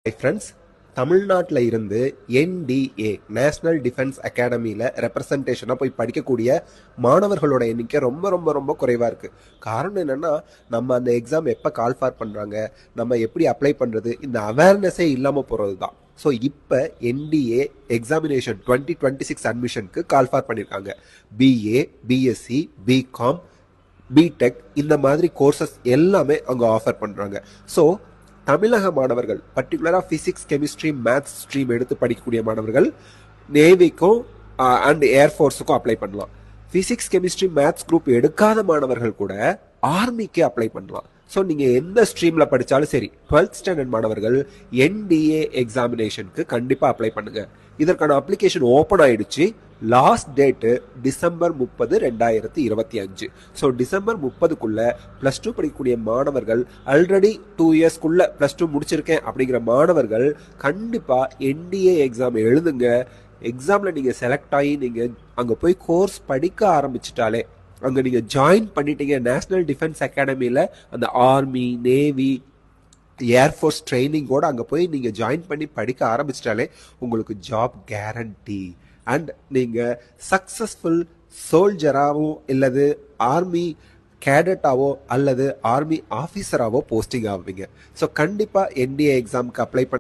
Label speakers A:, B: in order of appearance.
A: Friends, தமிழ்நாட்டில் இருந்து NDA national defence அகாடமியில் ரெப்ரசன்டேஷனாக போய் படிக்கக்கூடிய மாணவர்களோட எண்ணிக்கை ரொம்ப ரொம்ப ரொம்ப குறைவாக இருக்குது. காரணம் என்னென்னா, நம்ம அந்த எக்ஸாம் எப்போ கால்ஃபார் பண்ணுறாங்க, நம்ம எப்படி அப்ளை பண்ணுறது, இந்த அவேர்னஸே இல்லாமல் போகிறது தான். ஸோ இப்போ என்டிஏ எக்ஸாமினேஷன் 2026 அட்மிஷனுக்கு கால்ஃபார் பண்ணியிருக்காங்க. பிஏ, பிஎஸ்சி, பிகாம், பிடெக் இந்த மாதிரி கோர்சஸ் எல்லாமே அவங்க ஆஃபர் பண்ணுறாங்க. ஸோ தமிழக மாணவர்கள் பர்டிகுலராக ஃபிசிக்ஸ், கெமிஸ்ட்ரி, மேத்ஸ் ஸ்ட்ரீம் எடுத்து படிக்கக்கூடிய மாணவர்கள் நேவிக்கும் அண்ட் ஏர்ஃபோர்ஸுக்கும் அப்ளை பண்ணலாம். ஃபிசிக்ஸ், கெமிஸ்ட்ரி, மேத்ஸ் குரூப் எடுக்காத மாணவர்கள் கூட ஆர்மிக்கு அப்ளை பண்ணலாம். ஸோ நீங்கள் எந்த ஸ்ட்ரீமில் படித்தாலும் சரி, 12th ஸ்டாண்டர்ட் மாணவர்கள் என்டிஏ எக்ஸாமினேஷனுக்கு கண்டிப்பாக அப்ளை பண்ணுங்க. இதற்கான அப்ளிகேஷன் ஓப்பன் ஆயிடுச்சு. Last date December 30, 2025. So December 30க்குள்ள +2 படிக்கக்கூடிய மாணவர்கள், ஆல்ரெடி 2 இயர்ஸ்க்குள்ள +2 முடிச்சிருக்கேன் அப்படிங்கிற மாணவர்கள் கண்டிப்பாக என்டிஏ எக்ஸாம் எழுதுங்க. எக்ஸாமில் நீங்கள் செலக்ட் ஆகி நீங்கள் அங்கே போய் கோர்ஸ் படிக்க ஆரம்பிச்சிட்டாலே, அங்கே நீங்கள் ஜாயின் பண்ணிட்டீங்க நேஷனல் டிஃபென்ஸ் அகாடமியில், அந்த ஆர்மி, நேவி, ஏர்ஃபோர்ஸ் ட்ரைனிங்கோடு அங்கே போய் நீங்கள் ஜாயின் பண்ணி படிக்க ஆரம்பிச்சிட்டாலே உங்களுக்கு ஜாப் கேரண்டி. அண்ட் நீங்கள் சக்ஸஸ்ஃபுல் சோல்ஜராகவோ இல்லது ஆர்மி கேடட்டாவோ அல்லது ஆர்மி ஆஃபீஸராகவோ போஸ்டிங் ஆவீங்க. ஸோ கண்டிப்பாக என்டிஏ எக்ஸாமுக்கு அப்ளை பண்ண